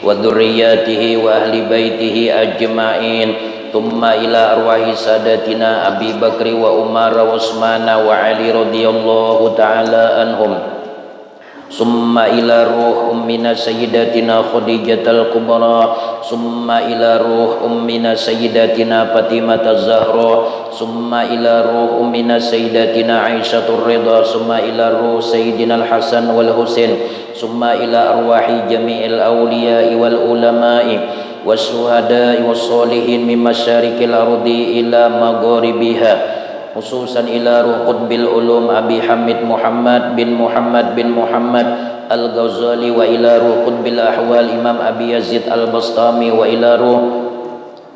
wa dzurriyyatihi wa ahli baitihi ajma'in. Thumma ila arwahi sadatina Abi Bakri wa Umar wa Utsmana wa Ali radhiyallahu ta'ala anhum. Summa ila ruh ummina sayyidatina Khadijatul Kubra, summa ila ruh ummina sayyidatina Fatimah Az-Zahra, summa ila ruh ummina sayyidatina Aisyah Ridha, summa ila ruh sayyidina Al-Hasan wal Husain, summa ila arwahi jami'il awliya'i wal ulama'i wasyuhada'i wassalihin min masyariqil ardi ila magharibiha, khususan ila ruh qutbil ulum Abi Hamid Muhammad bin Muhammad bin Muhammad Al-Ghazali, wa ila ruh qutbil ahwal Imam Abi Yazid Al-Bastami, wa ila ruh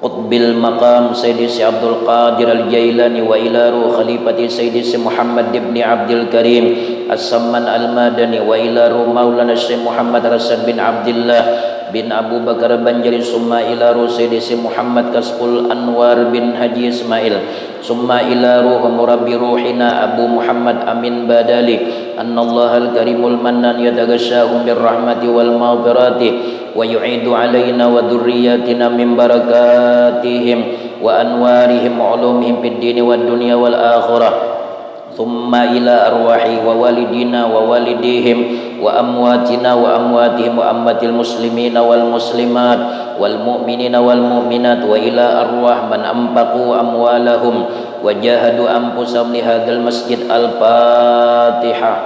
qutbil maqam Sayyidi Si Abdul Qadir Al-Jailani, wa ila ruh khalifati Sayyidi Si Muhammad ibn Abdul Karim As-Samman Al-Madani, wa ila ruh Maulana Syekh Muhammad Rasul bin Abdullah bin Abu Bakar Banjari, summa ila ruh Sayyidi Si Muhammad Kasful Anwar bin Haji Ismail, summa ila ruh murabbi ruhina Abu Muhammad Amin Badali, annallaha al-karimul mannan yataghashahum birrahmati wal maghfirati wa yu'idu alaina wa dhurriyyatina min barakatihim wa anwarihim wa ulumihim fid dini wad dunya wal akhirah. Thumma ila arwahi wa walidina wa walidihim wa amwatina wa amwatihim wa ammatil muslimina wal muslimat wal mu'minina wal mu'minat, wa ila arwah man anfaqu amwalahum wa jahadu anfusahum li hadzal masjid. Al-Fatihah.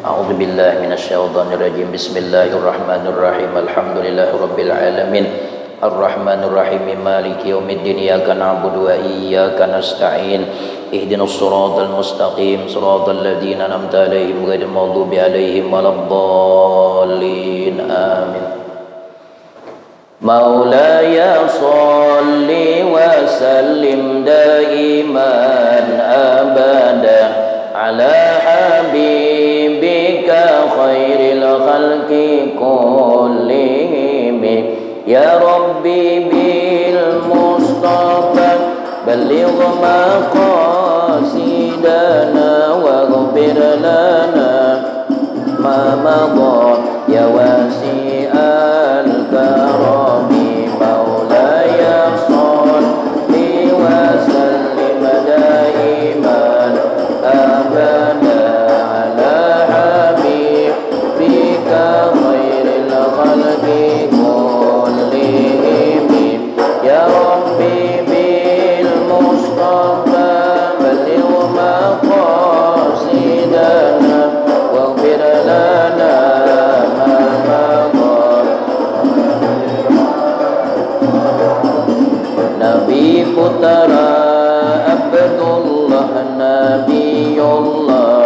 A'udzu billahi minasyaitonir rajim. Bismillahirrahmanirrahim. Alhamdulillahirabbil alamin. Ar-Rahmanir Rahim. Maliki yaumiddin. Iyyaka na'budu wa iyyaka nasta'in. Ihdinas siratal mustaqim. Siratal ladzina an'amta 'alaihim ghairil maghdubi 'alaihim waladdallin. Amin. Maulaya shalli wa sallim daiman abada ala habibika khairil khalqi kullihim. Ya Rabbi bil Mustafa balligh maqasidana waghfir lana ma madha ya wasi'al karami. Maulaya shalli wa sallim daiman abada ala habibika khairil khalqi kullihim. Ya Rabbi bil Mustafa balligh maqasidana waghfir lana ma madha. Nabi Putera Abdullah Nabiullah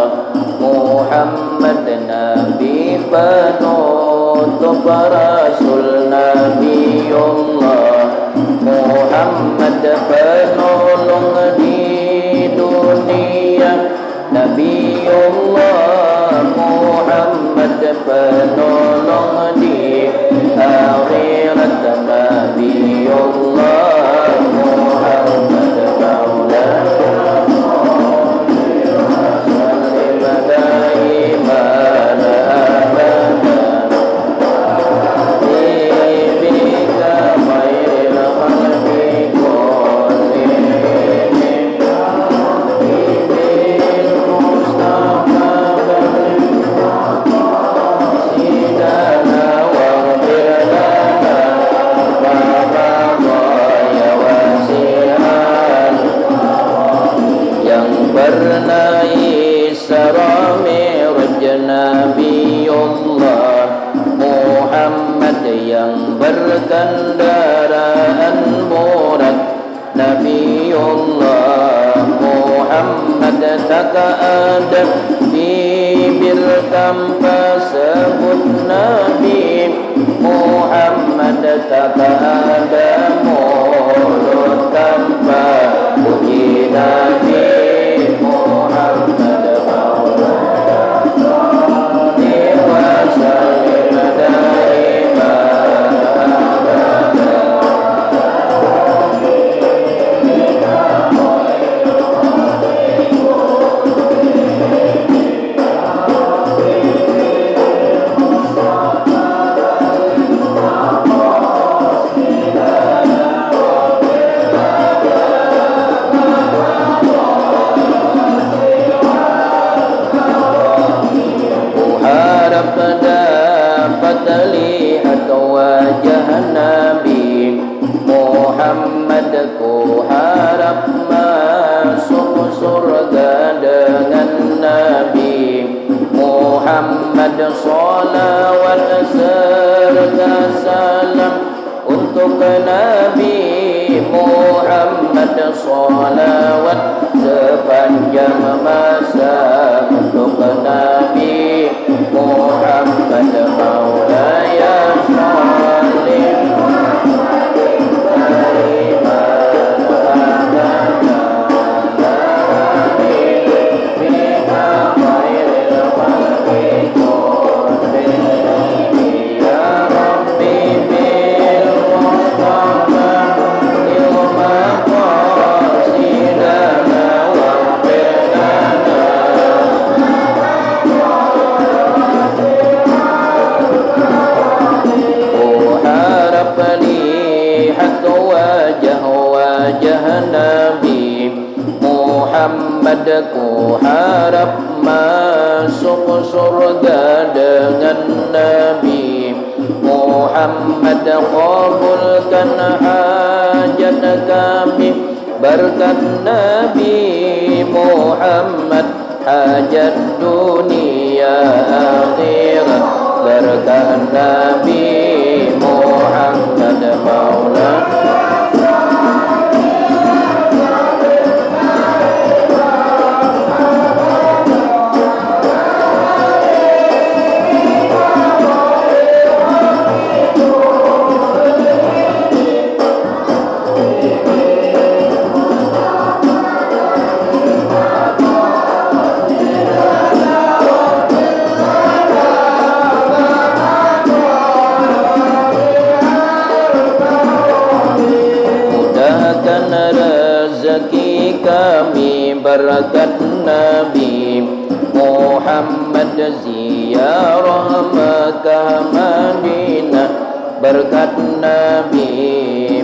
Muhammad Nabi penutup Rasul Nabiullah Muhammad penolong di dunia. Nabiullah Muhammad penolong di akhirat. Nabiullah Muhammad maulana sallim daiman abada bika khairil khalqi kullihim. Bil Mustafa balligh maqasidana waghfir lana ma madha ya wasi'al. Yang pernah Isra Mi'raj Nabiullah Muhammad, yang berkendaraan murad Nabiullah Muhammad, tak ada bibir tanpa sebut Nabi Muhammad, tak ada mulut tanpa puji Nabi Muhammad. Maulana salli wa sallim daiman abada. Muhammad sholawat serta salam untuk Nabi Muhammad, sholawat sepanjang masa untuk Nabi Muhammad. Maulaya sholli Nabi Muhammad, ku harap masuk surga dengan Nabi Muhammad. Qabulkan hajat kami berkat Nabi Muhammad, hajat dunia akhirat berkat Nabi Muhammad. Maulana rezeki kami berkat Nabi Muhammad, ziarah Makkah Madinah berkat Nabi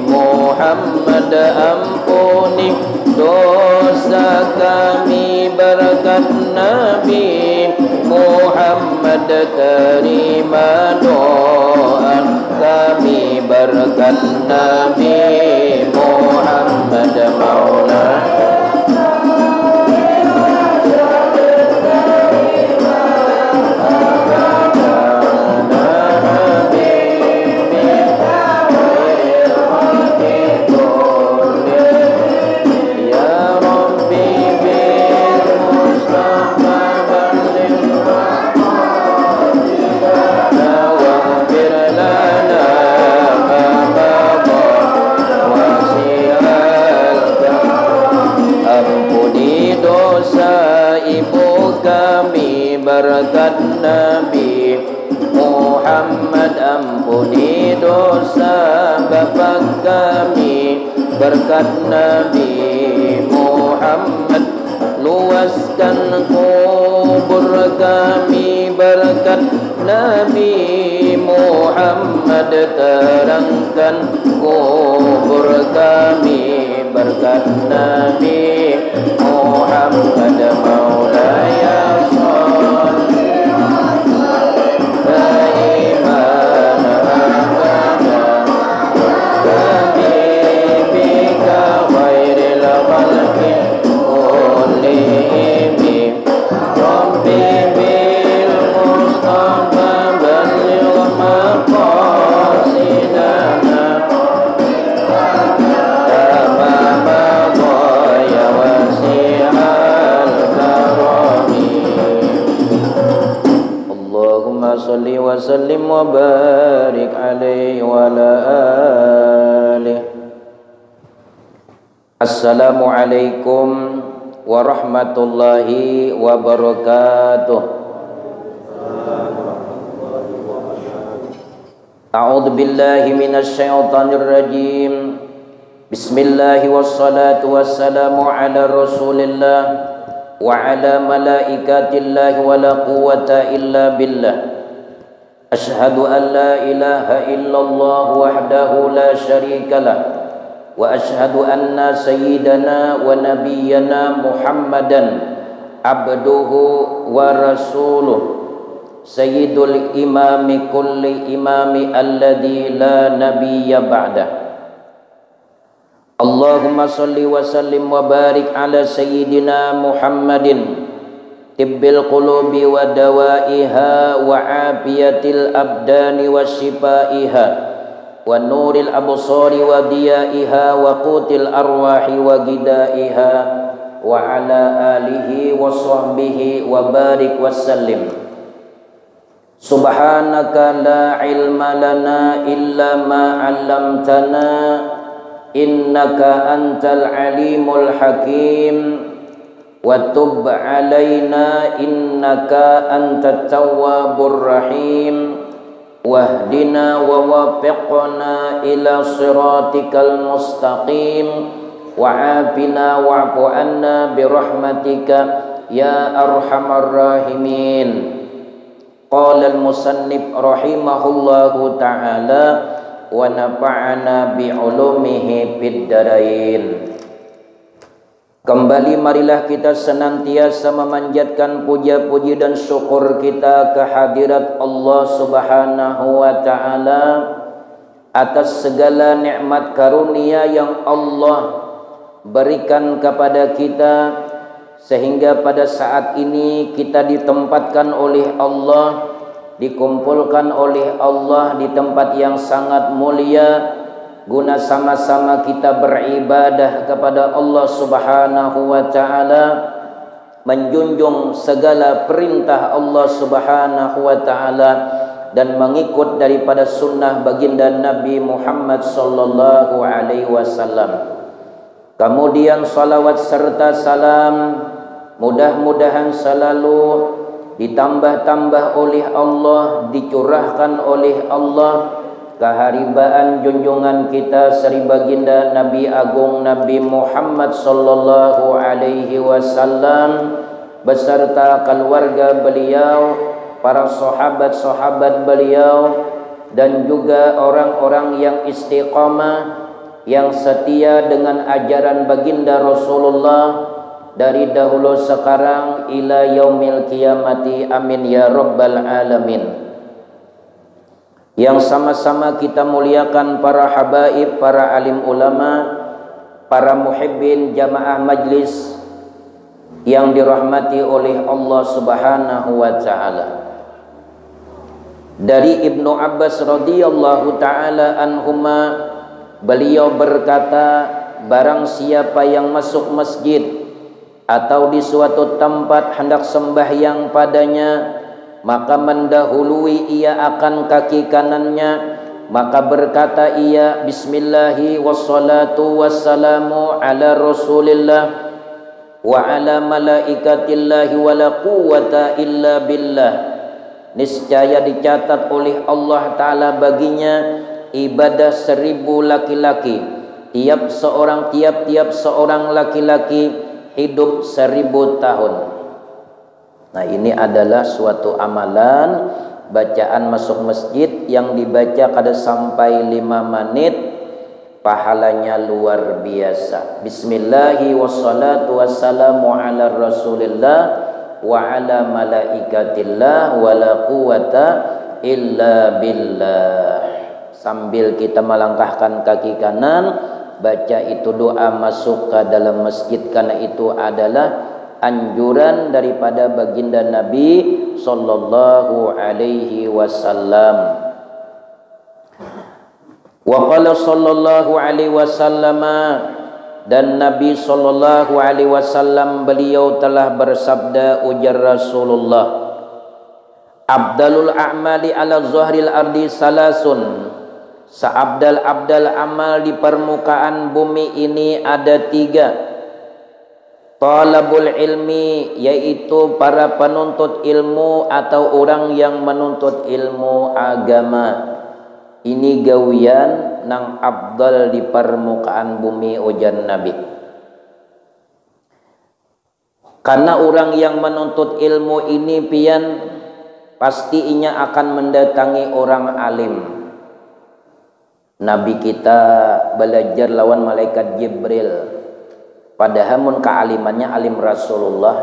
Muhammad. Ampuni dosa kami berkat Nabi Muhammad, terima doa kami berkat Nabi Muhammad. Maulana berkat Nabi Muhammad. Ampuni dosa bapa kami berkat Nabi Muhammad. Luaskan kubur kami berkat Nabi Muhammad. Terangkan kubur kami berkat Nabi Muhammad. Maulaya salli wa sallim wa barik alaihi wa ala alihi. Assalamualaikum warahmatullahi wabarakatuh. A'udzu billahi minasy syaithanir rajim. Bismillahi wassalatu wassalamu ala Rasulillah wa ala malaikatillahi wa la quwwata illa billah. Ashhadu an la ilaha illallah wahdahu la syarika lah wa ashhadu anna sayyidana wa nabiyyana Muhammadan abduhu wa rasuluh sayyidul imami kulli imami alladhi la nabiyya ba'dah. Allahumma salli wa sallim wa barik ala sayyidina Muhammadin tibbil qulubi wa dawaiha wa afiyatil abdani wa shifaiha wa nuril absari wa diyaiha wa qutil arwahi wa gidaiha wa ala alihi wa sahbihi wa barik wa sallim. Subhanaka la ilma lana illa ma 'allamtana innaka antal alimul hakim wa tub 'alaina innaka antat tawwabur rahim wahdina wa waffiqna ila siratikal mustaqim wa 'afina wa'fu 'anna bi rahmatika ya arhamar rahimin. Qala al-musannif rahimahullahu ta'ala wa nafa'ana bi ulumihi fid darain. Kembali marilah kita senantiasa memanjatkan puja-puji dan syukur kita kehadirat Allah Subhanahu wa taala atas segala nikmat karunia yang Allah berikan kepada kita, sehingga pada saat ini kita ditempatkan oleh Allah, dikumpulkan oleh Allah di tempat yang sangat mulia guna sama-sama kita beribadah kepada Allah Subhanahu wa taala, menjunjung segala perintah Allah Subhanahu wa taala dan mengikut daripada sunnah baginda Nabi Muhammad sallallahu alaihi wasallam. Kemudian salawat serta salam mudah-mudahan selalu ditambah-tambah oleh Allah, dicurahkan oleh Allah keharibaan junjungan kita Sri Baginda Nabi Agung Nabi Muhammad sallallahu alaihi wasallam beserta keluarga beliau, para sahabat-sahabat beliau, dan juga orang-orang yang istiqamah, yang setia dengan ajaran baginda Rasulullah dari dahulu sekarang ila yaumil qiyamati, amin ya rabbal alamin. Yang sama-sama kita muliakan para habaib, para alim ulama, para muhibbin jamaah majlis yang dirahmati oleh Allah Subhanahu wa taala. Dari Ibnu Abbas radhiyallahu taala anhuma, beliau berkata, barang siapa yang masuk masjid atau di suatu tempat hendak sembahyang padanya, maka mendahului ia akan kaki kanannya, maka berkata ia, bismillahi wassalatu wassalamu ala rasulillah wa ala malaikatillahi wa la quwwata illa billah. Niscaya dicatat oleh Allah Ta'ala baginya ibadah 1000 laki-laki, tiap seorang laki-laki hidup 1000 tahun. Nah, ini adalah suatu amalan bacaan masuk masjid yang dibaca kada sampai 5 menit, pahalanya luar biasa. Bismillahi wassalatu wassalamu ala rasulillah wa ala malaikatillah wa la quwata illa billah. Sambil kita melangkahkan kaki kanan, baca itu doa masuk ke dalam masjid, karena itu adalah anjuran daripada baginda Nabi sallallahu alaihi wasallam. Wa qala sallallahu alaihi wasallam, dan Nabi sallallahu alaihi wasallam beliau telah bersabda, ujar Rasulullah, abdalul a'mali ala zahril ardi salasun, seabdal-abdal amal di permukaan bumi ini ada 3. Talabul ilmi, yaitu para penuntut ilmu atau orang yang menuntut ilmu agama. Ini gawian nang abdal di permukaan bumi, ujar Nabi. Karena orang yang menuntut ilmu ini pian pasti inya akan mendatangi orang alim. Nabi kita belajar lawan malaikat Jibril. Padahal mun kealimannya alim Rasulullah,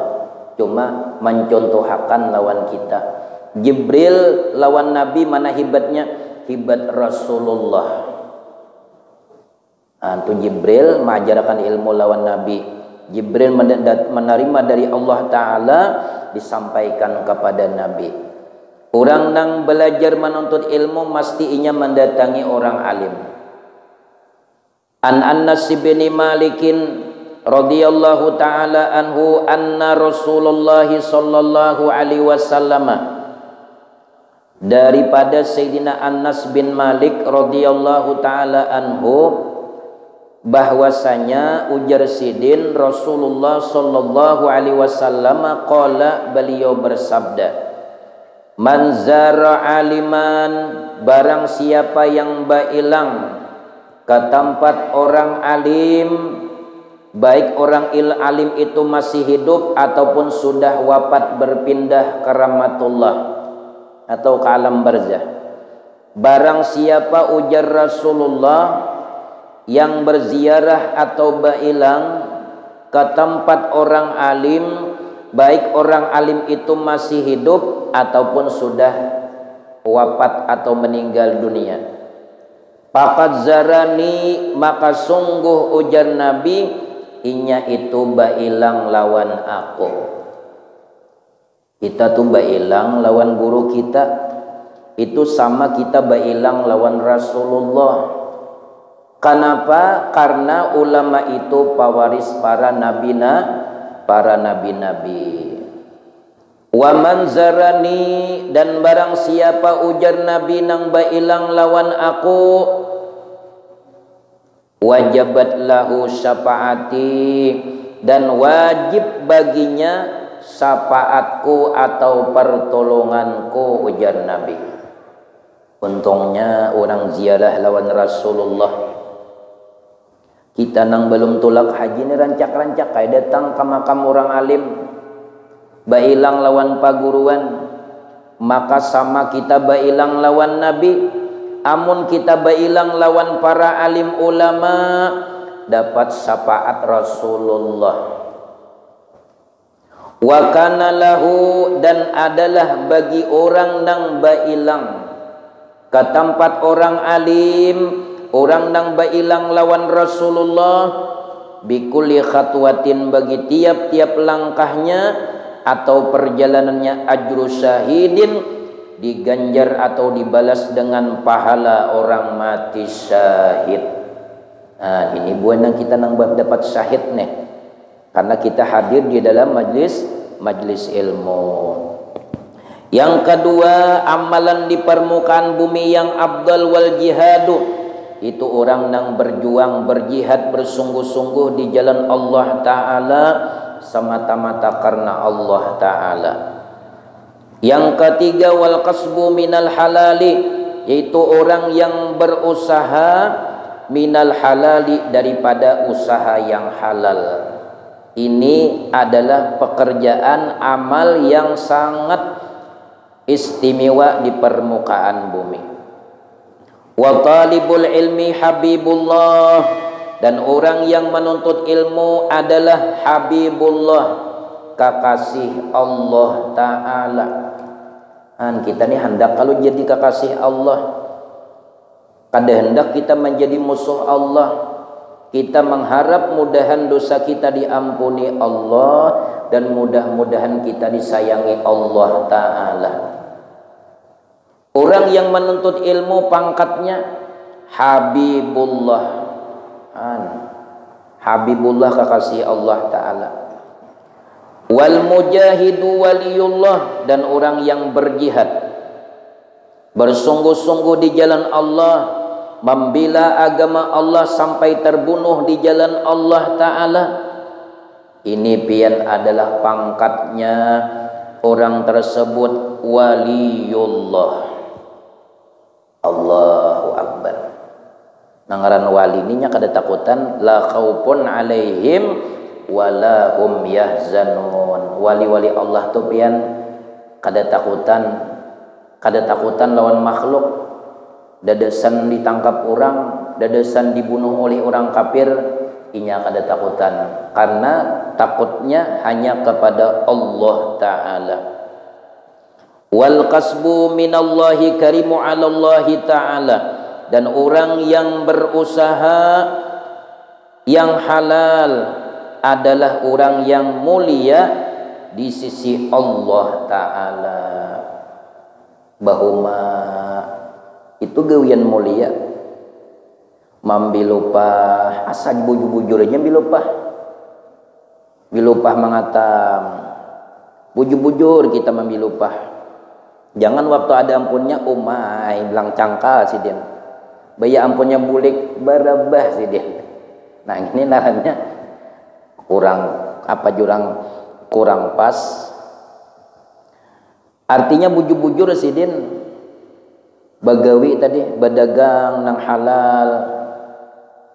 cuma mencontohkan lawan kita. Jibril lawan Nabi mana hibatnya? Hibat Rasulullah. Itu Jibril mengajarkan ilmu lawan Nabi. Jibril menerima dari Allah Ta'ala, disampaikan kepada Nabi. Orang nang belajar menuntut ilmu mesti inya mendatangi orang alim. An Anas bin Malikin radhiyallahu ta'ala anhu anna Rasulullah sallallahu alaihi wasallam, daripada Sayyidina Anas bin Malik radhiyallahu ta'ala anhu, bahwasanya ujar sidin Rasulullah sallallahu alaihi wasallam qala, beliau bersabda, man zara aliman, barang siapa yang bailang ke tempat orang alim, baik orang alim itu masih hidup ataupun sudah wafat berpindah ke rahmatullah atau ke alam barzah. Barang siapa ujar Rasulullah yang berziarah atau bailang ke tempat orang alim, baik orang alim itu masih hidup ataupun sudah wafat atau meninggal dunia, faqad zarani, maka sungguh ujar Nabi, inya itu bailang lawan aku. Kita tuh bailang lawan guru kita, itu sama kita bailang lawan Rasulullah. Kenapa? Karena ulama itu pewaris para nabi. Wa man zarani, dan barang siapa ujar Nabi nang bailang lawan aku, wajabat lahu syafaati, dan wajib baginya syafaatku atau pertolonganku, ujar Nabi. Untungnya orang ziarah lawan Rasulullah. Kita nang belum tulak haji ni rancak-rancak kayak datang ke makam orang alim, bailang lawan paguruan, maka sama kita bailang lawan Nabi. Amun kita bailang lawan para alim ulama, dapat syafaat Rasulullah. Wa kana lahu, dan adalah bagi orang nang bailang ke tempat orang alim, orang nang bailang lawan Rasulullah, bikulli khatwatin, bagi tiap-tiap langkahnya atau perjalanannya, ajru syahidin, diganjar atau dibalas dengan pahala orang mati syahid. Nah, ini buana kita nang dapat syahid nih, karena kita hadir di dalam majlis ilmu. Yang kedua, amalan di permukaan bumi yang afdal wal jihadu, itu orang nang berjuang, berjihad, bersungguh-sungguh di jalan Allah Ta'ala, semata-mata karena Allah Ta'ala. Yang ketiga, wal kasbu minal halali, yaitu orang yang berusaha minal halali, daripada usaha yang halal. Ini adalah pekerjaan amal yang sangat istimewa di permukaan bumi. Wa talibul ilmi habibullah, dan orang yang menuntut ilmu adalah habibullah, kekasih Allah Ta'ala. Kita ni hendak kalau jadi kekasih Allah, kada hendak kita menjadi musuh Allah. Kita mengharap mudahan dosa kita diampuni Allah, dan mudah-mudahan kita disayangi Allah Ta'ala. Orang yang menuntut ilmu pangkatnya habibullah, habibullah, kekasih Allah Ta'ala. Wal mujahidu waliyullah, dan orang yang berjihad, bersungguh-sungguh di jalan Allah, membela agama Allah sampai terbunuh di jalan Allah Ta'ala. Ini pian adalah pangkatnya orang tersebut waliyullah. Allahu Akbar. Nangaran wali ini kada takutan, la khaufun alaihim wala hum yahzanun. Wali-wali Allah tu pian kada takutan lawan makhluk. Dadesan ditangkap orang, dadesan dibunuh oleh orang kafir, inya kada takutan, karena takutnya hanya kepada Allah Ta'ala. Wal kasbu minallahi karimu ala Allah Ta'ala, dan orang yang berusaha yang halal adalah orang yang mulia di sisi Allah Ta'ala. Bahuma itu gawian mulia. Mambilupah asal bujur-bujurnya bilupah mengatam. Bujur-bujur kita mambilupah. Jangan waktu ada ampunnya umai bilang cangkal si dia. Baya ampunnya bulik barabah si dia. Nah ini lahannya kurang pas. Artinya bujur-bujur si dia bagawi tadi berdagang nang halal,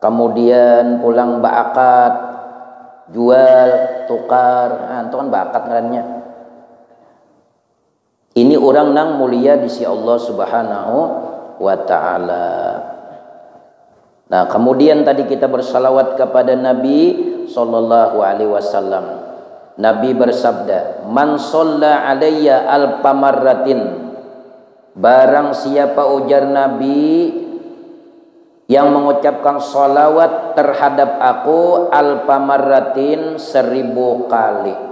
kemudian pulang baakat, jual tukar, itu kan bakat ngarannya. Ini orang nang mulia di sisi Allah Subhanahu wa Ta'ala. Nah, kemudian tadi kita bersalawat kepada Nabi sallallahu alaihi wasallam. Nabi bersabda, "Man shalla alayya alfa marratin." Barang siapa, ujar Nabi, yang mengucapkan salawat terhadap aku alfa marratin 1000 kali.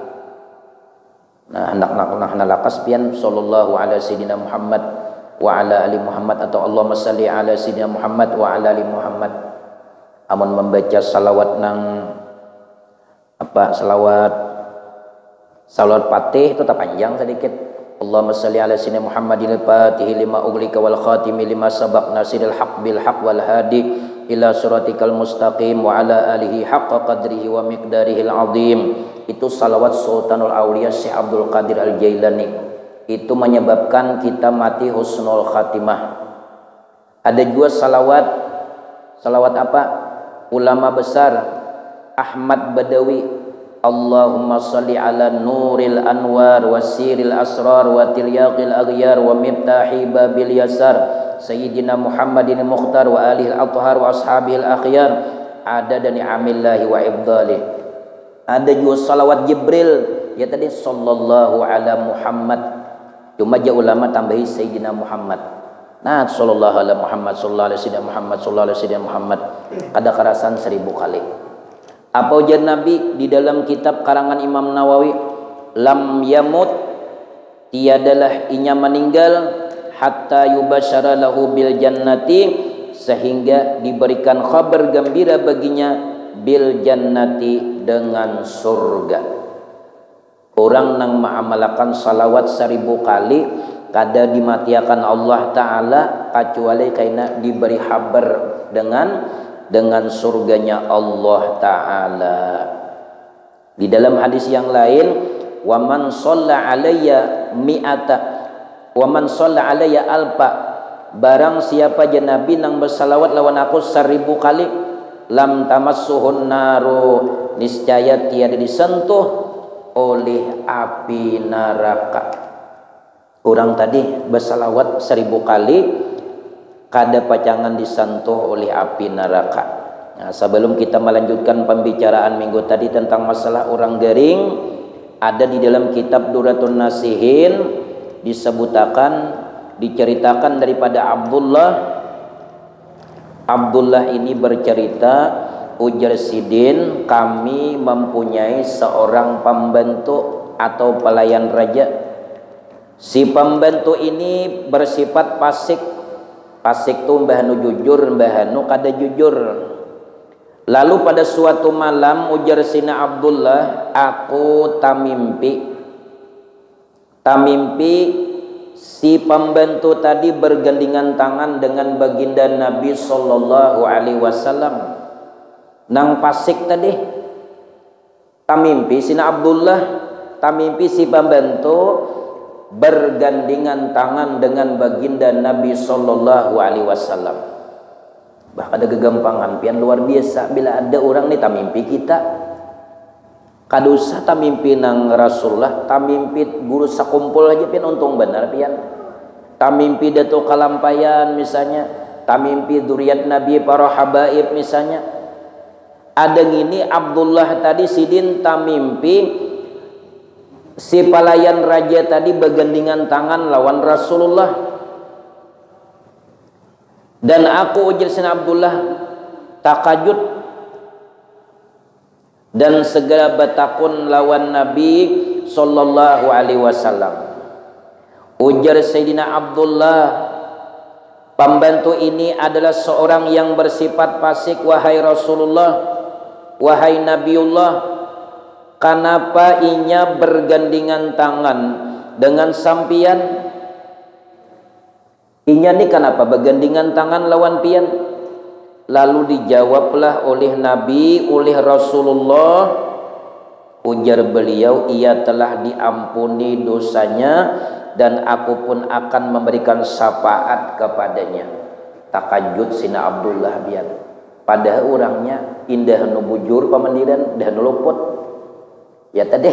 Nah, hendak lakas pian sallallahu alaihi sayyidina Muhammad wa ala ali Muhammad, atau Allahumma salli ala sayyidina Muhammad wa ala ali Muhammad. Amun membaca salawat nang salawat Fatih itu tak panjang sedikit. Allahumma salli ala sayyidina Muhammadil Fatih lima uglika wal khatimi lima sabaq nasiril haq bil haq wal hadi ila siratikal mustaqim wa ala alihi haqqa qadrihi wa miqdarihil azim. Itu salawat Sultanul Auliya Syekh Abdul Qadir Al-Jailani. Itu menyebabkan kita mati husnul khatimah. Ada juga salawat apa? Ulama besar Ahmad Badawi, Allahumma salli ala nuril anwar wasiril asrar wa tilyaqil aghyar wa miftahi babil yasar sayyidina Muhammadin mukhtar wa alihil athhar wa ashabihil akhyar adada ni'amillahi wa ibdalih. Ada juga salawat Jibril, ya tadi sallallahu ala Muhammad, cuma aja ulama tambahi sayyidina Muhammad. Nah, sallallahu ala Muhammad, sallallahu alaihi sayyidina Muhammad, sallallahu alaihi sayyidina Muhammad, ada karasan 1000 kali. Apa ujar Nabi di dalam kitab karangan Imam Nawawi, lam yamut, tiadalah inya meninggal, hatta yubasyara lahu bil jannati, sehingga diberikan kabar gembira baginya bil jannati, dengan surga. Orang nang mengamalkan salawat 1000 kali kada dimatiakan Allah Ta'ala kecuali karena diberi kabar dengan surganya Allah Ta'ala. Di dalam hadis yang lain, wa man shalla alayya mi'ata wa man shalla alayya alfa, barang siapa je Nabi nang bersalawat lawan aku 1000 kali, lam tamassuhun naru, niscaya tiada disentuh oleh api neraka. Orang tadi bersalawat 1000 kali kada pacangan disentuh oleh api neraka. Nah, sebelum kita melanjutkan pembicaraan minggu tadi tentang masalah orang garing, ada di dalam kitab Duratun Nasihin diceritakan daripada Abdullah ini bercerita, ujar Sidin, kami mempunyai seorang pembantu atau pelayan raja. Si pembantu ini bersifat fasik tuh mbahnu jujur, mbahnu kada jujur. Lalu pada suatu malam, ujar Sina Abdullah, aku tamimpi si pembantu tadi bergandengan tangan dengan baginda Nabi sallallahu alaihi wasallam. Nang fasik tadi tamimpi Sina Abdullah, tamimpi si pembantu bergandengan tangan dengan baginda Nabi sallallahu alaihi wasallam. Bahkan ada kegampangan pian luar biasa bila ada orang nih tamimpi kita. Kadosa tamimpi nang Rasulullah, tamimpi guru sakumpul aja pian untung benar pian. Tamimpi Datuk Kalampayan misalnya, tamimpi duriat Nabi para habaib misalnya. Ada gini Abdullah tadi sidin tamimpi si pelayan raja tadi bergandengan tangan lawan Rasulullah. Dan aku ujar Sina Abdullah takajud dan segera batakun lawan Nabi sallallahu alaihi wasallam. Ujar Sayyidina Abdullah, pembantu ini adalah seorang yang bersifat fasik. Wahai Rasulullah, wahai Nabiullah, kenapa inya bergandengan tangan dengan sampian? Inya ni kenapa bergandengan tangan lawan pian? Lalu dijawablah oleh Nabi, oleh Rasulullah, ujar beliau, ia telah diampuni dosanya dan aku pun akan memberikan syafaat kepadanya. Takajud Sina Abdullah biar. Padahal orangnya indah nu bujur pamandiran, dah nu luput. Ya tadi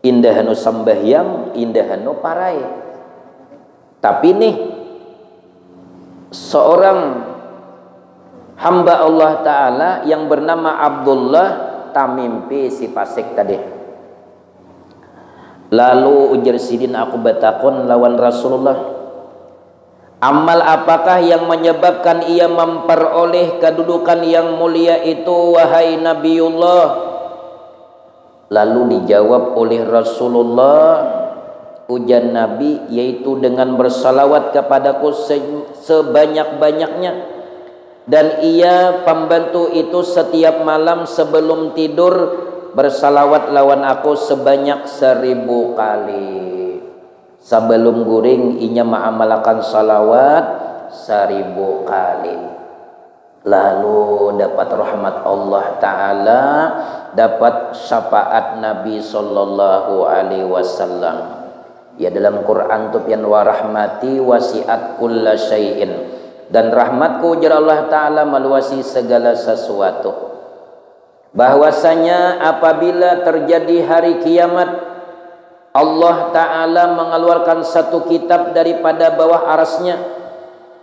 indah nu sambahyang, indah nu parai. Tapi nih seorang hamba Allah Ta'ala yang bernama Abdullah tamimpi si fasik tadi. Lalu ujar sidin, aku batakun lawan Rasulullah, amal apakah yang menyebabkan ia memperoleh kedudukan yang mulia itu, wahai Nabiullah? Lalu dijawab oleh Rasulullah, ujar Nabi, yaitu dengan bersalawat kepadaku sebanyak-banyaknya. Dan ia pembantu itu setiap malam sebelum tidur bersalawat lawan aku sebanyak 1000 kali. Sebelum guring inya mengamalkan salawat 1000 kali. Lalu dapat rahmat Allah Ta'ala, dapat syafaat Nabi sallallahu alaihi wasallam. Ya dalam Quran tu pian wa rahmati wasi'at kulla syai'in, dan rahmatku ujar Allah Ta'ala meluasi segala sesuatu. Bahwasanya apabila terjadi hari kiamat, Allah Ta'ala mengeluarkan satu kitab daripada bawah arasnya.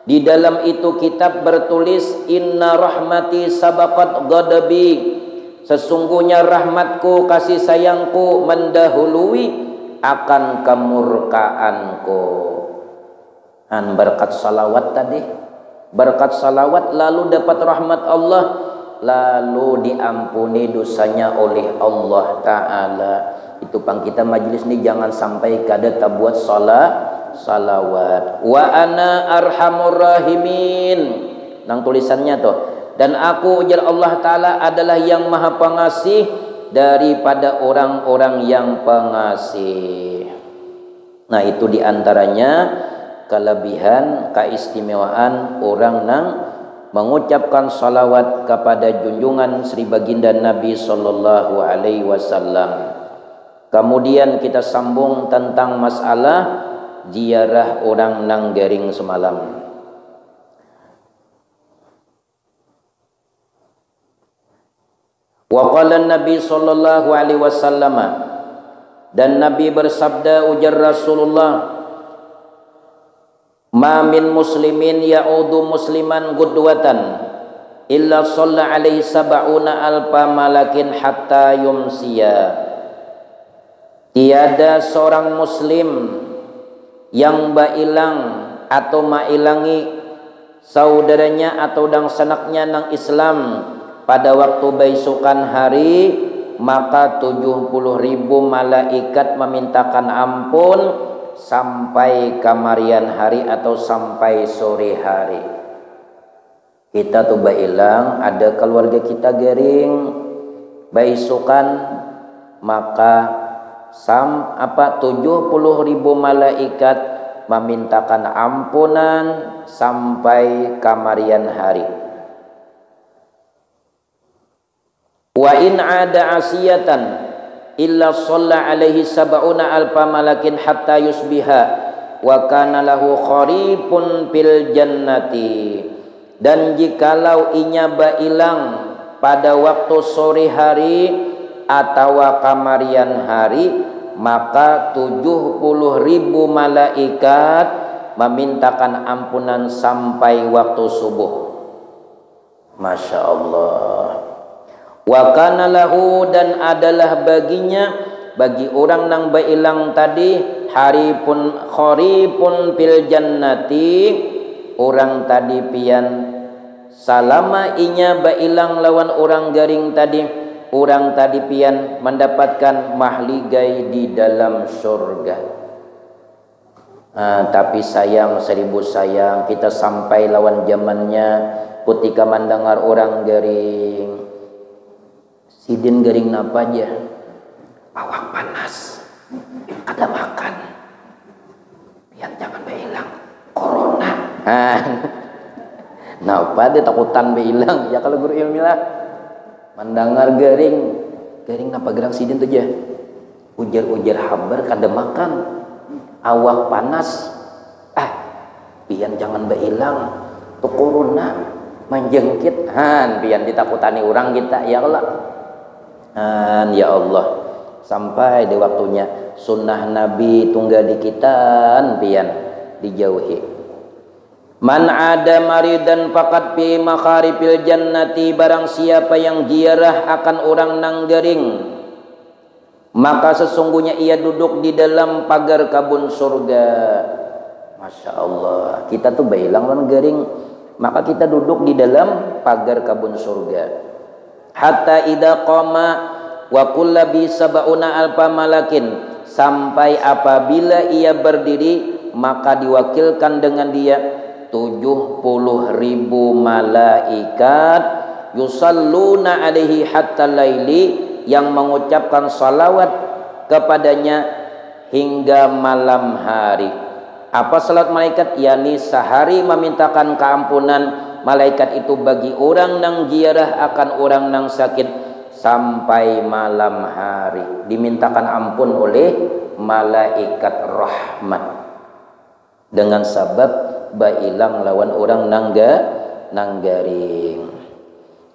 Di dalam itu kitab bertulis, inna rahmati sabaqat ghadabi, sesungguhnya rahmatku, kasih sayangku mendahului akan kemurkaanku. Berkat salawat tadi, berkat salawat lalu dapat rahmat Allah, lalu diampuni dosanya oleh Allah Ta'ala. Itu pang kita majlis ni jangan sampai kada tabuat salawat. Wa ana arhamur rahimin, nang tulisannya tuh, dan aku ujar Allah Ta'ala adalah yang maha pengasih daripada orang-orang yang pengasih. Nah itu diantaranya kelebihan, keistimewaan orang nang mengucapkan salawat kepada junjungan Sri Baginda Nabi sallallahu alaihi wasallam. Kemudian kita sambung tentang masalah ziarah orang nang garing semalam. Wa qala Nabi sallallahu alaihi wasallam, dan Nabi bersabda, ujar Rasulullah, ma min muslimin ya'udu musliman gudwatan illa shalla alaihi sab'una alfa malakin hatta yumsiya. Tiada seorang muslim yang bailang atau mailangi saudaranya atau dang sanaknya nang Islam pada waktu besokan hari, maka 70.000 malaikat memintakan ampun sampai kamarian hari atau sampai sore hari. Kita tuh bailang ada keluarga kita gering besokan, maka 70.000 malaikat memintakan ampunan sampai kamarian hari. Wa in ada asiyatan illa shalla alaihi sab'una alfa malakin hatta yusbiha wa kana lahu kharipun fil jannati. Dan jikalau inya bailang pada waktu sore hari atau kamarian hari, maka 70.000 malaikat memintakan ampunan sampai waktu subuh. Masya Allah. Wa kana lahu, dan adalah baginya, bagi orang nang bailang tadi, haripun kharipun fil jannati, orang tadi pian salama inya bailang lawan orang garing tadi, orang tadi pian mendapatkan mahligai di dalam surga. Tapi sayang, seribu sayang, kita sampai lawan zamannya ketika mendengar orang gering, sidin gering napa aja, awak panas, ada makan, pian jangan hilang corona. Napa dia takutan hilang ya kalau guru ilmu lah. Mendengar gering napa gerang sidin tu aja, ujar habar kada makan, awak panas, pian jangan hilang tu corona menjangkit. Pian ditakutani orang kita ya Allah. Ya Allah, sampai di waktunya sunnah Nabi tunggal di kita pian dijauhi. Man ada maridan faqad fi makharipil jannati, barang siapa yang ziarah akan orang nanggering, maka sesungguhnya ia duduk di dalam pagar kabun surga. Masya Allah, kita tuh bailang nanggering, maka kita duduk di dalam pagar kabun surga. Hatta idza qama wa kullabi sab'una alfa malakin, sampai apabila ia berdiri maka diwakilkan dengan dia 70.000 malaikat yusalluna alaihi hatta laili, yang mengucapkan salawat kepadanya hingga malam hari. Apa salat malaikat? Yani sehari memintakan keampunan malaikat itu bagi orang nang ziarah akan orang nang sakit sampai malam hari, dimintakan ampun oleh malaikat rahmat dengan sabab bailang lawan orang nanggaring.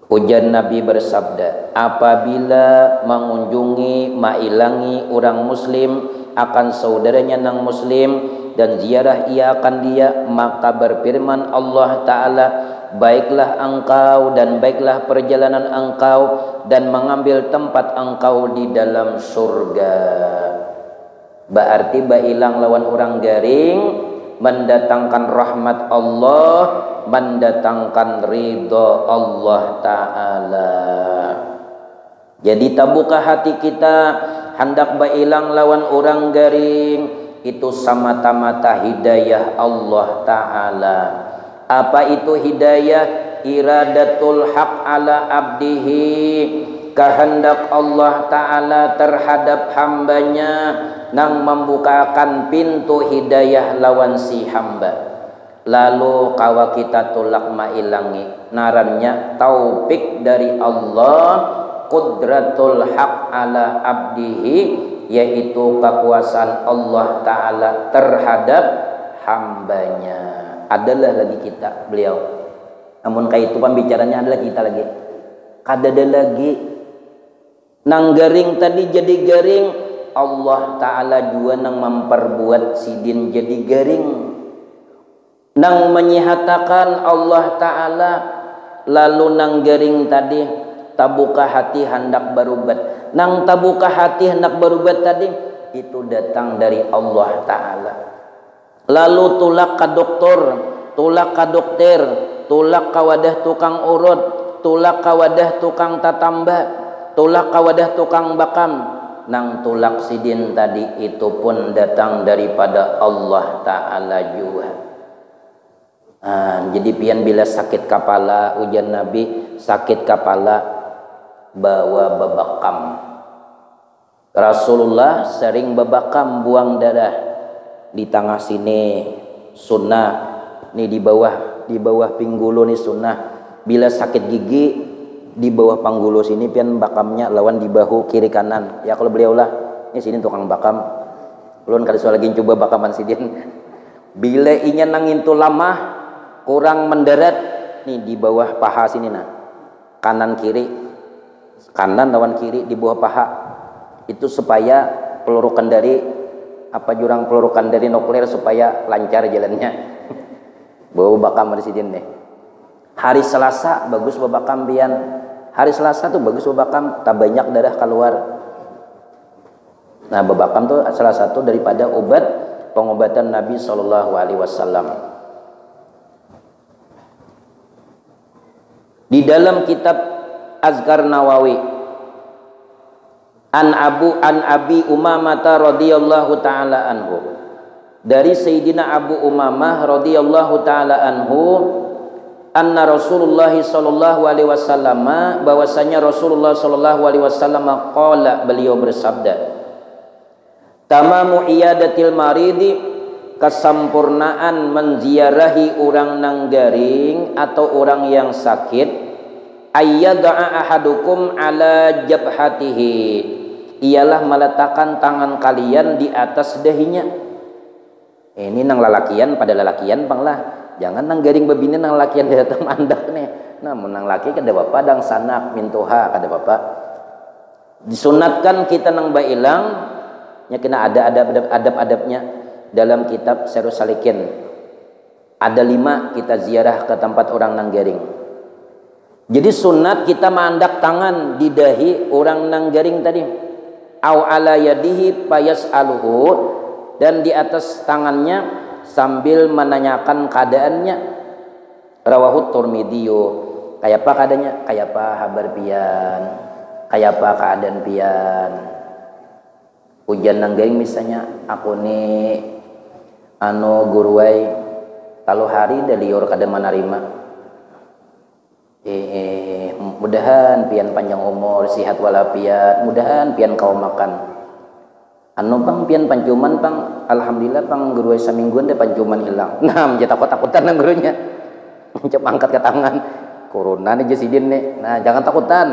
Ujar Nabi bersabda, apabila mengunjungi mailangi orang muslim akan saudaranya nang muslim dan ziarah ia akan dia, maka berfirman Allah Ta'ala, baiklah engkau dan baiklah perjalanan engkau dan mengambil tempat engkau di dalam surga. Berarti bailang lawan orang garing mendatangkan rahmat Allah, mendatangkan ridha Allah Ta'ala. Jadi tabuka hati kita hendak bailang lawan orang garing, itu semata-mata hidayah Allah Ta'ala. Apa itu hidayah? Iradatul haq ala abdihi, kehendak Allah Ta'ala terhadap hambanya nang membukakan pintu hidayah lawan si hamba. Lalu kawa kita tolak mailangi, narannya taufik dari Allah, qudratul haq ala abdihi, yaitu kekuasaan Allah Ta'ala terhadap hambanya. Adalah lagi kita beliau, namun kayak itu pembicaranya adalah kita lagi kadada lagi nang garing tadi jadi garing. Allah Ta'ala juga nang memperbuat sidin jadi garing, nang menyihatakan Allah Ta'ala. Lalu nang garing tadi tabuka hati hendak berubat, nang tabuka hati hendak berubat tadi itu datang dari Allah Ta'ala. Lalu tulak ke dokter, tulak ke dokter, tulak ke wadah tukang urut, tulak ke wadah tukang tatamba, tulak ke wadah tukang bakam, nang tulak sidin tadi itu pun datang daripada Allah Ta'ala juga. Jadi pian bila sakit kepala, ujian Nabi sakit kepala bawa babakam. Rasulullah sering babakam buang darah di tengah sini sunnah, nih di bawah pinggulu nih sunnah. Bila sakit gigi di bawah panggulu sini pian bakamnya lawan di bahu kiri kanan. Ya kalau beliau lah, ini sini tukang bakam. Ulun kali soal lagi coba bakaman sidin. Bila inya nangin tu lama kurang mendarat, nih di bawah paha sini nah. Kanan kiri, kanan lawan kiri di bawah paha. Itu supaya peluru kendari jurang peluru kendari nuklir supaya lancar jalannya. Bawa bakam di sidin nih. Hari Selasa bagus babakam pian. Hari Selasa tuh bagus babakam, tak banyak darah keluar. Nah, babakam tuh salah satu daripada obat pengobatan Nabi Shallallahu Alaihi Wasallam. Di dalam kitab Azkar Nawawi an Abi Umamah radhiyallahu taala anhu, dari Sayyidina Abu Umamah radhiyallahu taala anhu, anna Rasulullah sallallahu alaihi wasallam, bahwasanya Rasulullah sallallahu alaihi wasallam qala, beliau bersabda, tamamu iyadatil maridi, kesempurnaan menziarahi orang nang garing atau orang yang sakit, ayyada'a ahadukum ala jabhatihi, ialah meletakkan tangan kalian di atas dahinya. Ini nang lalakian pada lalakian pang lah, jangan nang garing babine nang lalakian datang mandak nih. Nah mun nang laki kada bapak dang sanak mintuha kada bapak. Disunatkan kita nang bailang nya kena ada adab-adabnya dalam kitab Syarhus Salikin. Ada 5 kita ziarah ke tempat orang nang garing. Jadi sunat kita mandak tangan di dahi orang nang garing tadi. Au ala yadihi payas'aluhu, dan di atas tangannya sambil menanyakan keadaannya. Rawahu Tirmidzi. Kayak apa keadaannya? Kayak apa habar pian? Kayak apa keadaan pian? Hujan nang garing misalnya, aku nih guruai kalau hari da liur kada manarima. Mudahan pian panjang umur, sihat walafiat, mudahan pian kau makan. Pang pian pancuman pang, alhamdulillah pang guru samingguan deh pancuman hilang. Nah, menjadi takut-takutan nang gurunya. Coba angkat ke tangan. Corona nih jasidin nih. Nah, jangan takutan.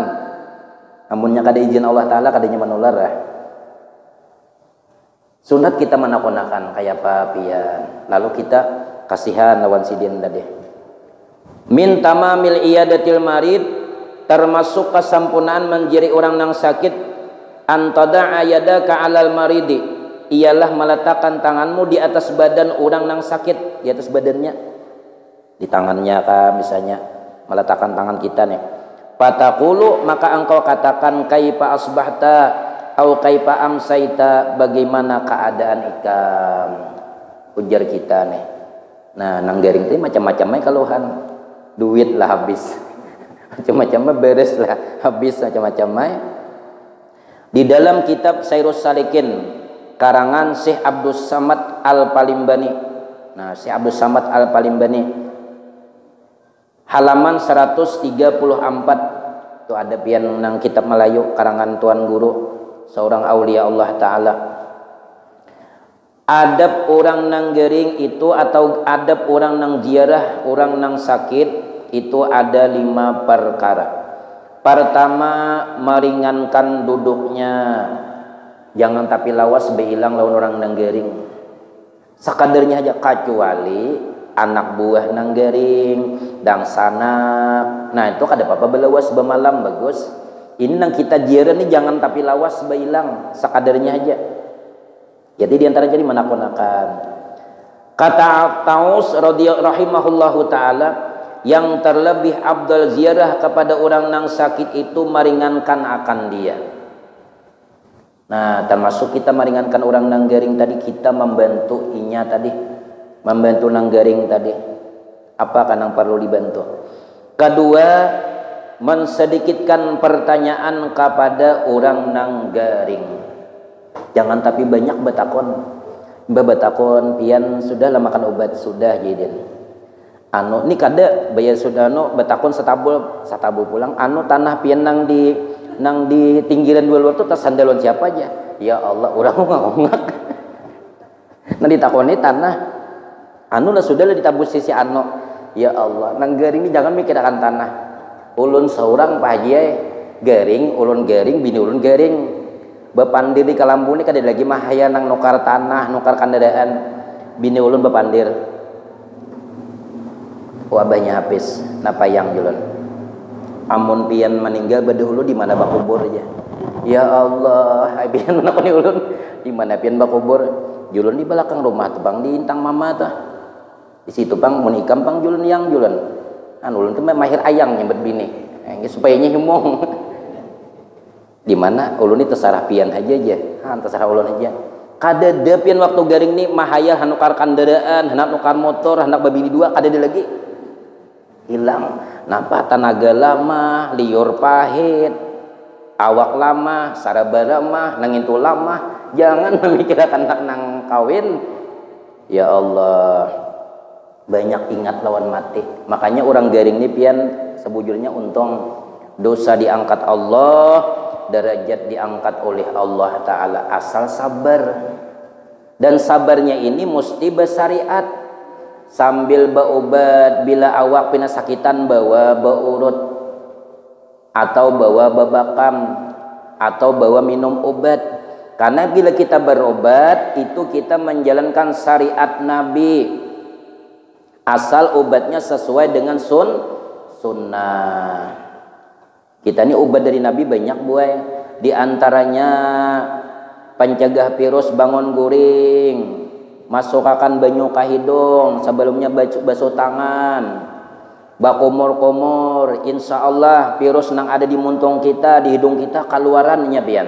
Amunnya kada izin Allah Taala kadanya manular lah. Sunat kita menakonakan kayak apa pian. Lalu kita kasihan lawan sidin tadi. Min tamamil iyadatil marid, termasuk kesempurnaan menjadi orang yang sakit, antada ayadaka alal maridi, ialah meletakkan tanganmu di atas badan orang yang sakit, di atas badannya, di tangannya kah misalnya, meletakkan tangan kita nih. Fataqulu, maka engkau katakan kaifa asbahta au kaifa amsaita, bagaimana keadaan ikam, ujar kita nih. Nah nang garing teh macam-macamnya kaluhan, duit lah habis, macam-macamnya beres lah habis, macam-macamnya. Di dalam kitab Syarhus Salikin karangan Syekh Abdul Samad Al-Palimbani. Nah, Syekh Abdul Samad Al-Palimbani halaman 134 itu ada pian nang kitab Melayu karangan Tuan Guru, seorang aulia Allah Taala. Adab orang nang gering itu atau adab orang nang ziarah orang nang sakit itu ada 5 perkara. Pertama, meringankan duduknya, jangan tapi lawas behilang lawan orang nang garing. Sakadarnya aja, kecuali anak buah nang garing, dang sanak. Nah itu kada apa-apa belawas bemalam bagus. Ini nang kita jiran nih jangan tapi lawas behilang, sakadarnya aja. Jadi diantara jadi menakonakan. Kata Taus rahimahullahu taala, yang terlebih abdal ziarah kepada orang nang sakit itu meringankan akan dia. Nah termasuk kita meringankan orang nang garing tadi, kita membantu inya tadi, membantu nang garing tadi. Apa kan yang perlu dibantu? Kedua, mensedikitkan pertanyaan kepada orang nang garing. Jangan tapi banyak betakon. Mbak betakon pian sudah lah makan obat sudah jadin. Ini kada bayar sudah betakon setabul pulang. Tanah pian nang di tinggiran dua luar tuh tersandalon siapa aja. Ya Allah, orang ngongak. Nah ditakoni tanah lah sudah lah ditabur sisi Ya Allah, nang garing ini jangan mikir akan tanah. Ulun seorang Pak Haji garing, ulun garing, bini ulun garing. Bepandir di Kalambuni kada lagi mahaya nang nukar tanah, nukar kandaraan. Bini ulun bepandir. Wabahnya habis, napayang julun. Amun pian meninggal badahulu di mana bakubur aja. Ya Allah, pian menakoni ulun di mana pian bakubur? Julun di belakang rumah tuh bang, di intang mama tuh. Di situ bang, mun ikam bang julun yang julun. Ulun tuh mahir ayang nyebet bini. Supaya nyimong. Di mana ulun itu terserah pian aja. Terserah ulun aja. Kada ada pian waktu garing nih mahaya hanukar kandaraan, hanak nukar motor, hanak babini dua, kada ada lagi. Hilang. Napa tenaga lama, liur pahit. awak lama sarabara mah nangintu lama, jangan memikirkan nang kawin. Ya Allah, banyak ingat lawan mati. Makanya orang garing ini pian sebujurnya untung dosa diangkat Allah, derajat diangkat oleh Allah Ta'ala asal sabar. Dan sabarnya ini mesti bersariat, sambil berobat bila awak pina sakitan bawa beurut atau bawa babakam atau bawa minum obat. Karena bila kita berobat itu kita menjalankan syariat Nabi asal obatnya sesuai dengan sunnah. Kita ini obat dari Nabi banyak buai, di antaranya pencegah virus bangun guring, masukkan banyu ka hidung sebelumnya basuh tangan, bakumur-kumur, insya Allah virus nang ada di muntung kita, di hidung kita keluarannya pian.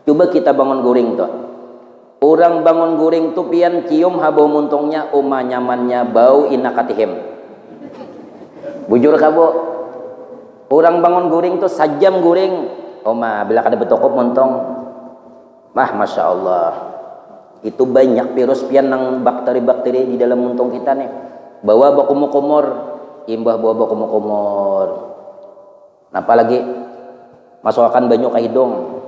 Coba kita bangun guring tuh, orang bangun guring tuh pian cium habau muntungnya, nyamannya bau inakatihim. Bujur kabo, orang bangun guring tuh sajam guring, bila kada betokop muntong, masya Allah, itu banyak virus pian nang bakteri-bakteri di dalam muntung kita nih. Bawa bakumur-kumur, imbah bawa bakumur-kumur. Apalagi masukkan banyu ke hidung.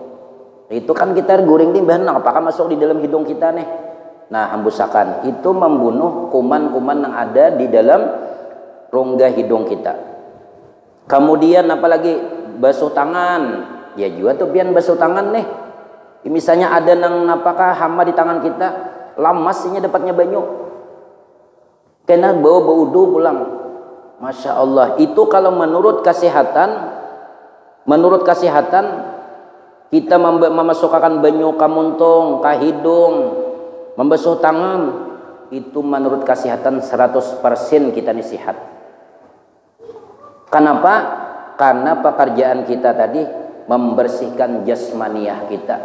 Itu kan kita guring di bahan, apakah masuk di dalam hidung kita nih? Nah, hembusakan itu membunuh kuman-kuman yang ada di dalam rongga hidung kita. Kemudian apalagi basuh tangan, ya juga tuh pian basuh tangan nih. Misalnya ada nang apakah hama di tangan kita, lamasnya dapatnya banyu, kena bawa wudu pulang. Masya Allah, itu kalau menurut kesehatan kita memasukkan banyu ke muntung, ke hidung, membasuh tangan, itu menurut kesehatan 100% kita nih sehat. Kenapa? Karena pekerjaan kita tadi membersihkan jasmaniah kita.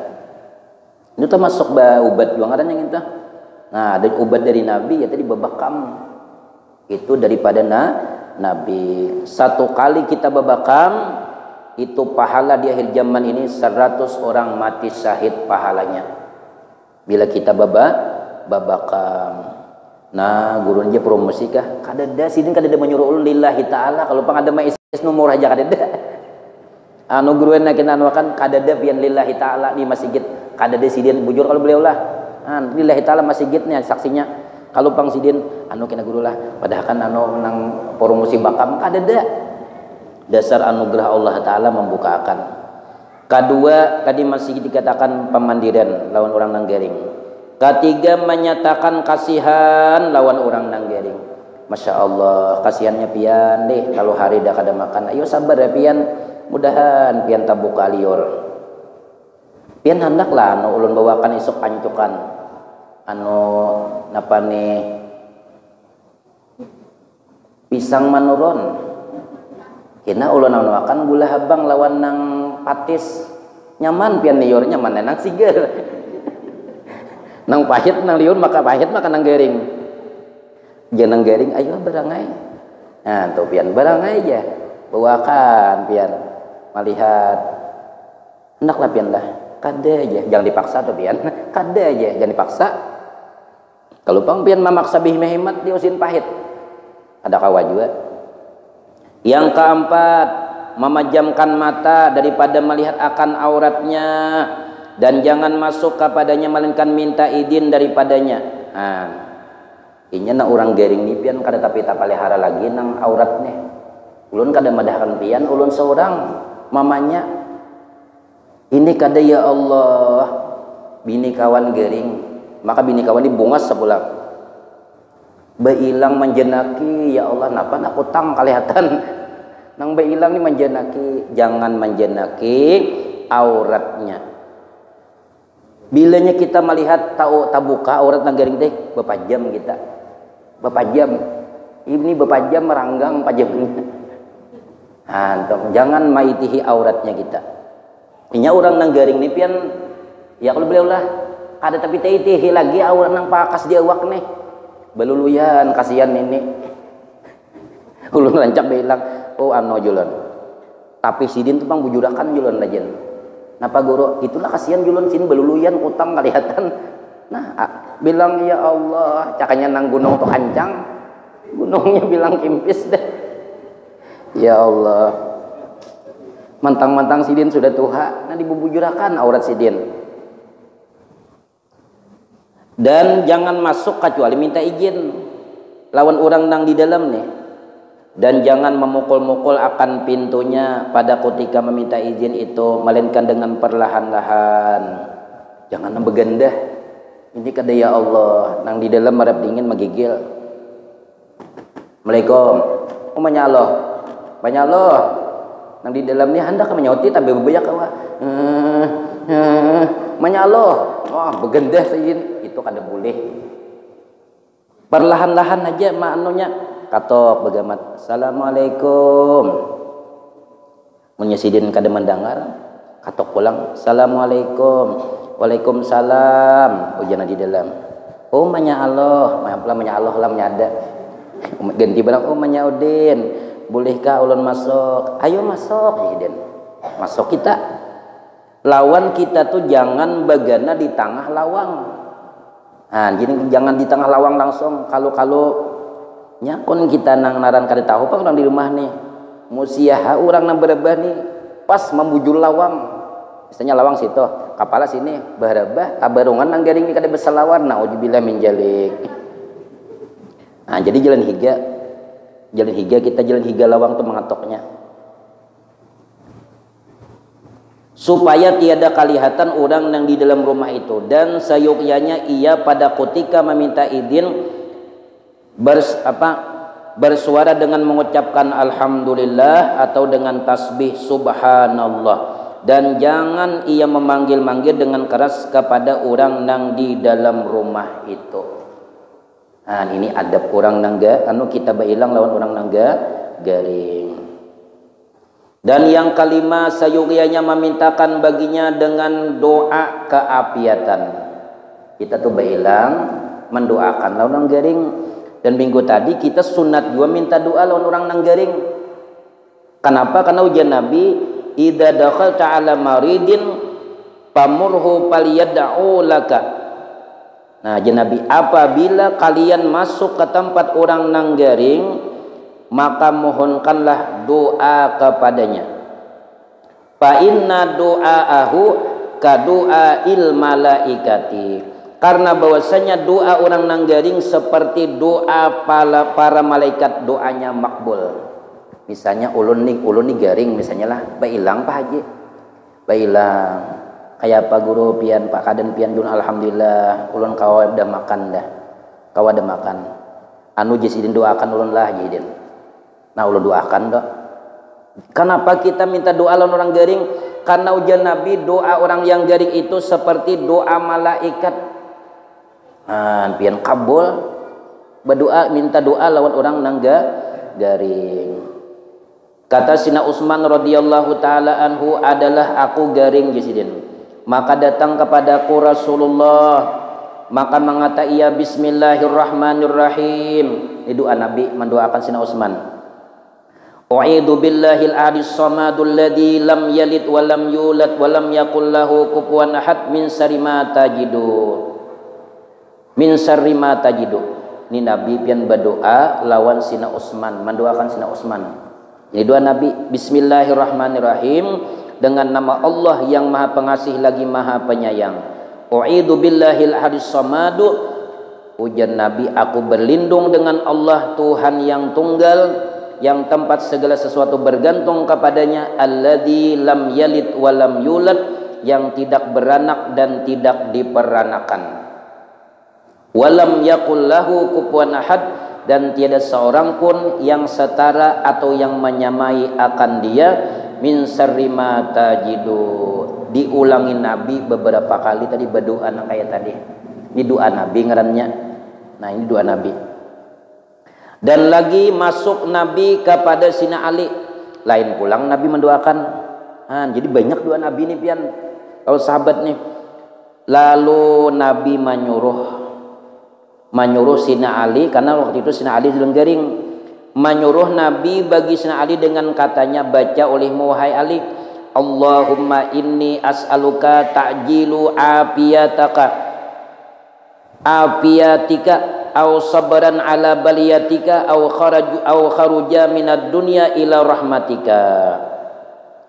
Ini termasuk obat juga ada yang itu. Nah, ada obat dari Nabi ya tadi babakam. Itu daripada Nabi. Satu kali kita babakam, itu pahala di akhir zaman ini 100 orang mati syahid pahalanya. Bila kita babakam. Nah, guru aja promosi kah? Kadada sidin kadada menyuruh ulun lillahi ta'ala. Kalau pang ada ma'is nomor aja kadada. Anu guru na kinanwakan kadada pian lillahi ta'ala di masjid. Kadada sidin bujur kalau beliau lah. Lillahi ta'ala masjid nih saksinya. Kalau pang sidin anu kena guru lah. Padahal kan anu nang promosi bakam kadada. Dasar anugerah Allah Ta'ala membukakan. Kedua, tadi masih dikatakan pemandiran lawan orang nanggaring. Ketiga, menyatakan kasihan lawan orang nanggaring. Masya Allah, kasihannya pian deh kalau hari dah kada makan. Ayo sabar ya pian, mudahan pian tabuka liur. Pian hendaklah anu ulun bawakan isuk pancukan. Anu napa nih pisang manurun. Kena ulun akan gula habang lawan nang patis nyaman pian liur nyaman nang sigar. Nang pahit nang liur maka pahit maka nang garing. Jangan garing ayo berangai. Nah, tuh pian berangai aja. Bawakan pian melihat. Hendaklah pian lah. Kada aja, jangan dipaksa tuh pian. Kada aja, jangan dipaksa. Kalau pang pian memaksa bih mehemat diusin pahit. Ada kawa juga. Yang keempat, memejamkan mata daripada melihat akan auratnya dan jangan masuk kepadanya melainkan minta izin daripadanya. Nah, ini na orang garing ni pian kada tapi tak palihara lagi nang auratnya. Ulun kada madahkan pian ulun seorang mamanya. Ini kada ya Allah bini kawan garing, maka bini kawan dibungas sepulang. Beilang menjenaki ya Allah napa nak utang kalihatan nang beilang ni menjenaki, jangan menjenaki auratnya. Bilanya kita melihat tahu tabuka aurat nang garing teh berapa jam kita, berapa jam ini berapa jam meranggang pajamnya. Jangan maitihi auratnya kita. Inya orang nang garing ni pian ya kalau beliau lah ada tapi tihi lagi aurat nang pakas dia awak nih. Beluluyan kasihan ini ulun rancak bilang anu julan Tapi sidin tuh pang bujurakan julun lajen. Napa guru? Itulah kasihan julun sin beluluyan utang kelihatan. Nah, bilang ya Allah, cakanya nang gunung tuh ancang. Gunungnya bilang kimpis deh. Ya Allah. Mantang-mantang sidin sudah tuha, nah dibubujurakan aurat sidin. Dan jangan masuk kecuali minta izin lawan orang nang di dalam nih. Dan jangan memukul-mukul akan pintunya pada ketika meminta izin itu, melainkan dengan perlahan-lahan. Jangan begendah. Ini kada ya Allah, nang di dalam marap dingin menggigil. Assalamualaikum. Umanya Allah. Banyak Allah. Nang di dalam ni hendak menyauti tapi bebeyak kawa. Banyak Allah. Wah, begendah sayin itu kada boleh. Perlahan-lahan aja maknunya. Katok begamat. Assalamualaikum. Menyesidin kada mendengar. Katok pulang. Assalamualaikum. Waalaikumsalam. Ujian di dalam. Oh, manya Allah. Manya Allah lah menyada. Ganti bilang, oh manya Udin. Bolehkah ulun masuk? Ayo masuk. Udin. Masuk kita. Lawan kita tuh jangan bagana di tengah lawang. Nah, jadi jangan di tengah lawang langsung. Kalau nyakun kita nang naran kada tahu pak orang di rumah nih musiaha orang nang berebah nih pas membujul lawang misalnya lawang situ kapala sini berebah kabarungan nang garing ni kada besalawar nauzubillah min jalik. Nah jadi jalan higa kita jalan higa lawang tuh mengatoknya supaya tiada kelihatan orang yang di dalam rumah itu. Dan sayukyanya ia pada ketika meminta izin bersuara dengan mengucapkan alhamdulillah atau dengan tasbih subhanallah. Dan jangan ia memanggil-manggil dengan keras kepada orang yang di dalam rumah itu. Nah ini adab orang nangga anu kita bailang lawan orang nangga garing. Dan yang kelima sayuryanya memintakan baginya dengan doa keapiatan. Kita tuh bailang mendoakan lawan orang garing. Dan minggu tadi kita sunat juga minta doa lawan orang nang garing. Kenapa? Karena ujian Nabi, idza dakhalta ala maridin pamurhu falyad'u laka. Nah, ujian Nabi, apabila kalian masuk ke tempat orang nang garing, maka mohonkanlah doa kepadanya. Fa inna du'aahu ka du'ail malaikati. Karena bahwasanya doa orang nang garing seperti doa para malaikat doanya makbul. Misalnya ulun ni garing misalnya lah bailang Pak Haji. Bailang kayak Pak Guru pian Pak Kaden pian jun alhamdulillah ulun kawa dah makan dah. Kawa dah makan. Anu jisidin doakan ulun lah jidin. Nah ulun doakan dok. Kenapa kita minta doa lawan orang garing? Karena ujian Nabi doa orang yang garing itu seperti doa malaikat. Pian kabul berdoa minta doa lawan orang nangga garing. Kata Sina Utsman radhiyallahu taala anhu adalah aku garing jisidin. Maka datang kepadaku Rasulullah maka mengata ia bismillahirrahmanirrahim. Ini doa Nabi mendoakan Sina Utsman. A'udzu billahil ahadis samadul ladzi lam yalid wa lam yulad wa lam yakul lahu kufuwan ahad min syarri ma tajidu. Min syarri ma tajidu. Ini Nabi pian berdoa lawan Sina Utsman, mendoakan Sina Utsman. Ini doa Nabi, bismillahirrahmanirrahim, dengan nama Allah yang Maha Pengasih lagi Maha Penyayang. A'udzu billahil ahadis samadu. Ujian Nabi, aku berlindung dengan Allah Tuhan yang tunggal, yang tempat segala sesuatu bergantung kepadanya, alladzi lam yalid wa lam yulad, yang tidak beranak dan tidak diperanakan. Walam yakul lahu kufuwan ahad, dan tiada seorang pun yang setara atau yang menyamai akan dia. Min syarri ma tajidu. Diulangi Nabi beberapa kali tadi berdoa kayak tadi. Ini doa Nabi ngarannya. Nah ini doa Nabi. Dan lagi masuk Nabi kepada Sina Ali. Lain pulang Nabi mendoakan. Jadi banyak doa Nabi nih pian. Kalau sahabat nih. Lalu Nabi menyuruh Sina Ali, karena waktu itu Sina Ali sedang garing, menyuruh Nabi bagi Sayyidina Ali dengan katanya, baca olehmu wahai Ali, Allahumma inni as'aluka ta'jilu afiyatika aw sabran ala baliyatika aw kharuja minad dunya ila rahmatika.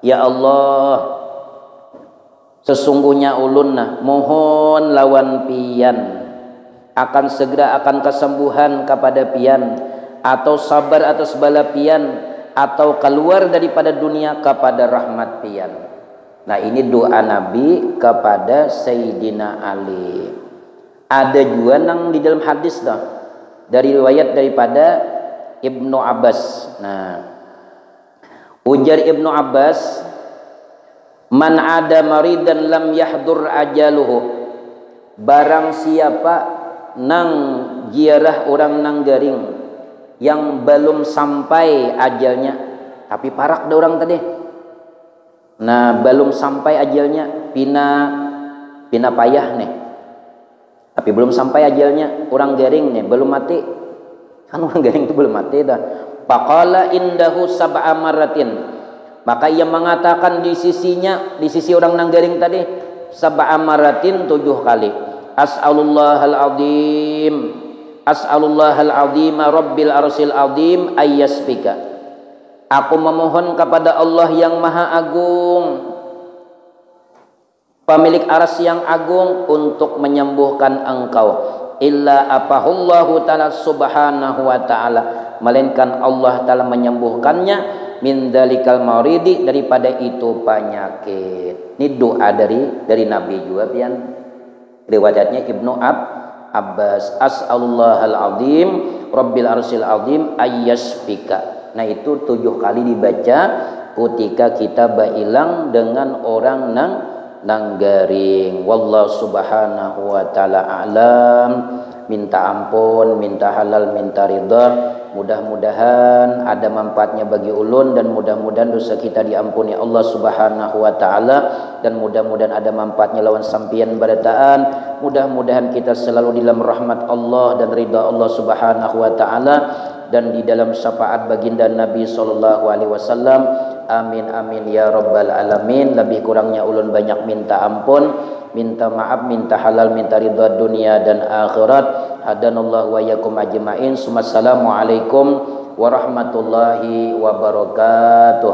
Ya Allah, sesungguhnya ulunna mohon lawan pian akan segera akan kesembuhan kepada pian, atau sabar atas bala pian, atau keluar daripada dunia kepada rahmat pian. Nah, ini doa Nabi kepada Sayyidina Ali. Ada juga nang di dalam hadis dah dari riwayat daripada Ibnu Abbas. Nah, ujar Ibnu Abbas, man ada maridan lam yahdur ajaluhu, barang siapa nang jiarah orang nang garing yang belum sampai ajalnya, tapi parak ada orang tadi. Nah, belum sampai ajalnya, pina payah nih, tapi belum sampai ajalnya, orang garing nih belum mati, kan orang garing itu belum mati dah. Faqala indahu sab'a marratin, maka ia mengatakan di sisinya, di sisi orang nang garing tadi, sab'a marratin 7 kali, as'alullahal azim, as'alullahal azim rabbil arsil azim ayyasbika, aku memohon kepada Allah yang maha agung, pemilik aras yang agung, untuk menyembuhkan engkau. Illa apahullahu ta'ala subhanahu wa ta'ala, melainkan Allah ta'ala menyembuhkannya, min dalikal maridi, daripada itu penyakit. Ini doa dari Nabi juga pian. Riwayatnya Ibnu Abbas, as'alullahal azim rabbil arsil azim ayyasbika. Nah, itu 7 kali dibaca ketika kita bailang dengan orang nang garing. Wallahu subhanahu wa ta'ala a'lam. Minta ampun, minta halal, minta ridha. Mudah-mudahan ada manfaatnya bagi ulun, dan mudah-mudahan dosa kita diampuni Allah subhanahu wa ta'ala, dan mudah-mudahan ada manfaatnya lawan sampian barataan. Mudah-mudahan kita selalu di dalam rahmat Allah dan ridha Allah subhanahu wa ta'ala, dan di dalam syafaat baginda Nabi sallallahu alaihi wasallam. Amin amin ya rabbal alamin. Lebih kurangnya ulun banyak minta ampun, minta maaf, minta halal, minta ridha dunia dan akhirat. Hadanallahu wa yakum ajma'in. Assalamualaikum warahmatullahi wabarakatuh.